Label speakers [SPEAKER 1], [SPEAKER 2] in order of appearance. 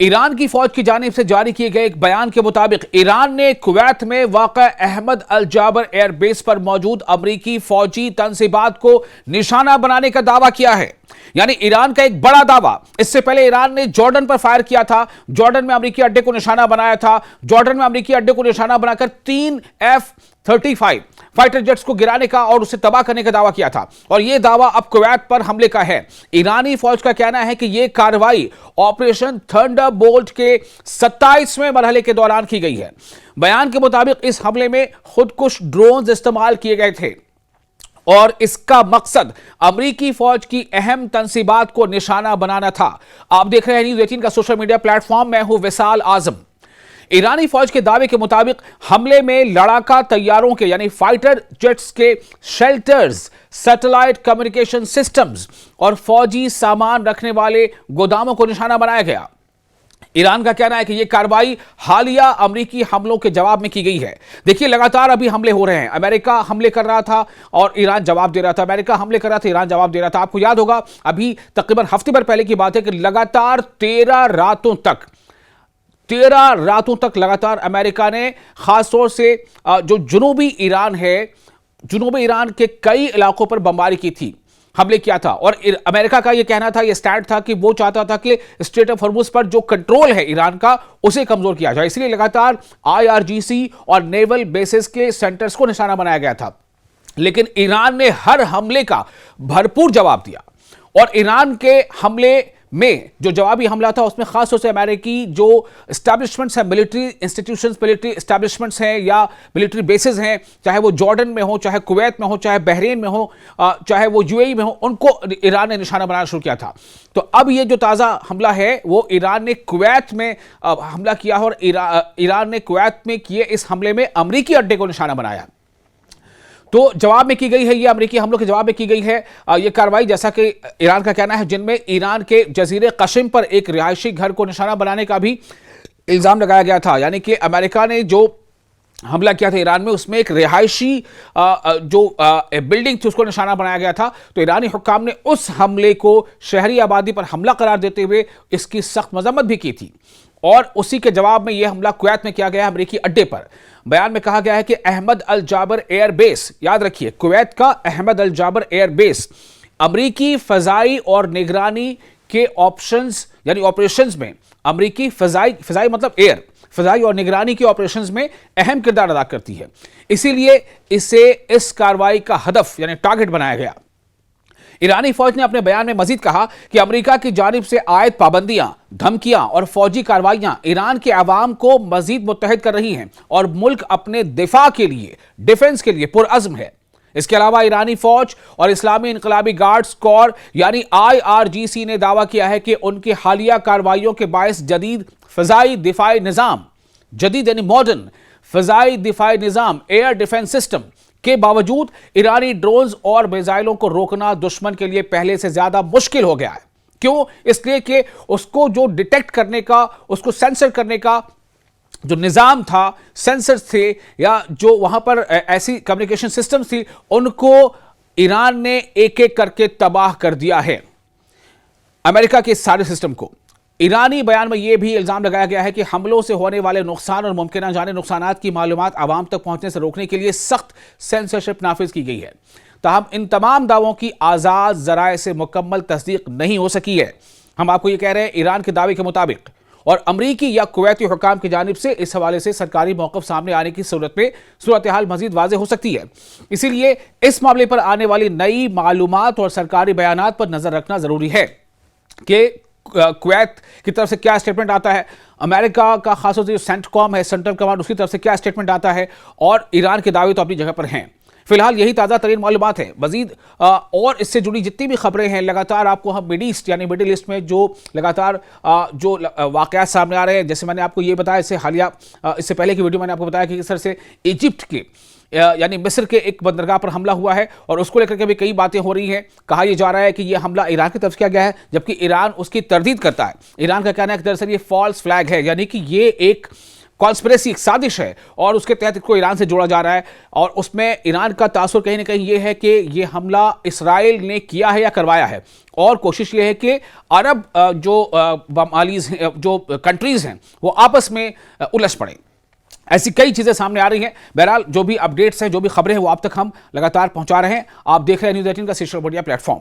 [SPEAKER 1] Iran की फौज की जानिब से जारी किए गए एक बयान के मुताबिक ईरान ने कुवैत में वाक़ा अहमद अल जाबर एयरबेस पर मौजूद अमरीकी फौजी तनसीबात को निशाना बनाने का दावा किया है। यानी ईरान का एक बड़ा दावा। इससे पहले ईरान ने जॉर्डन पर फायर किया था, जॉर्डन में अमरीकी अड्डे को निशाना बनाया था, जॉर्डन में अमरीकी अड्डे को निशाना बनाकर 3 F-35 फाइटर जेट्स को गिराने का और उसे तबाह करने का दावा किया था। और यह दावा अब कुवैत पर हमले का है। ईरानी फौज का कहना है कि यह कार्रवाई ऑपरेशन थंडरबोल्ट के 27वें मरहले के दौरान की गई है। बयान के मुताबिक इस हमले में खुदकुश ड्रोन इस्तेमाल किए गए थे और इसका मकसद अमरीकी फौज की अहम तनसीबात को निशाना बनाना था। आप देख रहे हैं न्यूज़ 18 का सोशल मीडिया प्लेटफॉर्म। मैं हूं विशाल आजम। ईरानी फौज के दावे के मुताबिक हमले में लड़ाका तैयारों के यानी फाइटर जेट्स के शेल्टर्स, सैटेलाइट कम्युनिकेशन सिस्टम्स और फौजी सामान रखने वाले गोदामों को निशाना बनाया गया। ईरान का कहना है कि यह कार्रवाई हालिया अमरीकी हमलों के जवाब में की गई है। देखिए, लगातार अभी हमले हो रहे हैं। अमेरिका हमले कर रहा था और ईरान जवाब दे रहा था, अमेरिका हमले कर रहा था, ईरान जवाब दे रहा था। आपको याद होगा, अभी तकरीबन हफ्ते भर पहले की बात है कि लगातार 13 रातों तक लगातार अमेरिका ने खासतौर से जो जुनूबी ईरान है, जुनूबी ईरान के कई इलाकों पर बमबारी की थी, हमले किया था। और अमेरिका का यह कहना था, यह स्टैंड था कि वो चाहता था कि स्ट्रेट ऑफ हॉर्मुज़ पर जो कंट्रोल है ईरान का, उसे कमजोर किया जाए। इसलिए लगातार IRGC और नेवल बेसिस के सेंटर्स को निशाना बनाया गया था। लेकिन ईरान ने हर हमले का भरपूर जवाब दिया और ईरान के हमले में जो जवाबी हमला था उसमें खास तौर से अमेरिकी जो एस्टैब्लिशमेंट्स हैं, मिलिट्री इंस्टीट्यूशंस, मिलिट्री एस्टैब्लिशमेंट्स हैं या मिलिट्री बेसेस हैं, चाहे वो जॉर्डन में हो, चाहे कुवैत में हो, चाहे बहरीन में हो, चाहे वो UAE में हो, उनको ईरान ने निशाना बनाना शुरू किया था। तो अब ये जो ताज़ा हमला है वो ईरान ने कुवैत में हमला किया और ईरान ने कुवैत में किए इस हमले में अमरीकी अड्डे को निशाना बनाया। तो जवाब में की गई है, ये अमेरिकी हमलों के जवाब में की गई है ये कार्रवाई, जैसा कि ईरान का कहना है, जिनमें ईरान के जजीरे कशिम पर एक रिहायशी घर को निशाना बनाने का भी इल्जाम लगाया गया था। यानी कि अमेरिका ने जो हमला किया था ईरान में, उसमें एक रिहायशी जो बिल्डिंग थी उसको निशाना बनाया गया था। तो ईरानी हुक्काम ने उस हमले को शहरी आबादी पर हमला करार देते हुए इसकी सख्त मजम्मत भी की थी और उसी के जवाब में यह हमला कुवैत में किया गया अमरीकी अड्डे पर। बयान में कहा गया है कि अहमद अल जाबर एयरबेस, याद रखिए कुवैत का अहमद अल जाबर एयरबेस, अमरीकी फजाई और निगरानी के ऑप्शंस यानी ऑपरेशंस में अमरीकी फजाई मतलब एयर, फजाई और निगरानी के ऑपरेशंस में अहम किरदार अदा करती है। इसीलिए इसे इस कार्रवाई का हदफ यानी टारगेट बनाया गया। ईरानी फौज ने अपने बयान में मजीद कहा कि अमेरिका की जानिब से आयद पाबंदियां, धमकियां और फौजी कार्रवाइयां ईरान के अवाम को मजीद मुत्तहिद कर रही हैं और मुल्क अपने दिफा के लिए, डिफेंस के लिए पुरअज़्म है। इसके अलावा ईरानी फौज और इस्लामी इनकलाबी गार्ड्स कोर यानी IRGC ने दावा किया है कि उनकी हालिया कार्रवाइयों के बायस जदीद फजाई दिफाई निज़ाम, जदीद यानी मॉडर्न फजाई दिफाई निज़ाम, एयर डिफेंस सिस्टम के बावजूद ईरानी ड्रोन्स और मिसाइलों को रोकना दुश्मन के लिए पहले से ज्यादा मुश्किल हो गया है। क्यों? इसलिए कि उसको जो डिटेक्ट करने का, उसको सेंसर करने का जो निज़ाम था, सेंसर्स थे या जो वहां पर ऐसी कम्युनिकेशन सिस्टम्स थी, उनको ईरान ने एक एक करके तबाह कर दिया है, अमेरिका के सारे सिस्टम को। ईरानी बयान में यह भी इल्जाम लगाया गया है कि हमलों से होने वाले नुकसान और मुमकिन जाने नुकसानात की मालूमात आवाम तक पहुंचने से रोकने के लिए सख्त सेंसरशिप नाफिज की गई है। ताहम इन तमाम दावों की आज़ाद ज़राए से मुकम्मल तस्दीक नहीं हो सकी है। हम आपको ये कह रहे हैं, ईरान के दावे के मुताबिक और अमरीकी या कुवैती हुक्काम की जानिब से इस हवाले से सरकारी मौक़िफ़ सामने आने की सूरत में सूरत हाल मज़ीद वाज़ेह हो सकती है। इसीलिए इस मामले पर आने वाली नई मालूमात और सरकारी बयानात पर नज़र रखना ज़रूरी है कि कुवैत की तरफ से क्या स्टेटमेंट आता है, अमेरिका का खासतौर से जो सेंटकॉम है, सेंट्रल कमांड, उसकी तरफ से क्या स्टेटमेंट आता है, और ईरान के दावे तो अपनी जगह पर हैं। फिलहाल यही ताज़ा तरीन मालूमात है। मजीद और इससे जुड़ी जितनी भी खबरें हैं लगातार आपको हम मिडिल ईस्ट में जो लगातार जो वाक़यात सामने आ रहे हैं, जैसे मैंने आपको ये बताया, इससे हालिया इससे पहले की वीडियो मैंने आपको बताया कि किस तरह से इजिप्ट के यानी मिस्र के एक बंदरगाह पर हमला हुआ है और उसको लेकर के भी कई बातें हो रही हैं। कहा यह जा रहा है कि यह हमला ईरान की तरफ से किया गया है, जबकि ईरान उसकी तरदीद करता है। ईरान का कहना है कि दरअसल ये फॉल्स फ्लैग है, यानी कि ये एक कॉन्स्पिरेसी, एक साजिश है और उसके तहत इसको ईरान से जोड़ा जा रहा है। और उसमें ईरान का तासुर कहीं ना कहीं ये है कि ये हमला इसराइल ने किया है या करवाया है, और कोशिश ये है कि अरब जो बमालीज जो कंट्रीज हैं वो आपस में उलझ पड़े। ऐसी कई चीजें सामने आ रही हैं। बहरहाल जो भी अपडेट्स हैं, जो भी खबरें हैं, वो आप तक हम लगातार पहुंचा रहे हैं। आप देख रहे हैं न्यूज़ 18 का सोशल मीडिया प्लेटफॉर्म।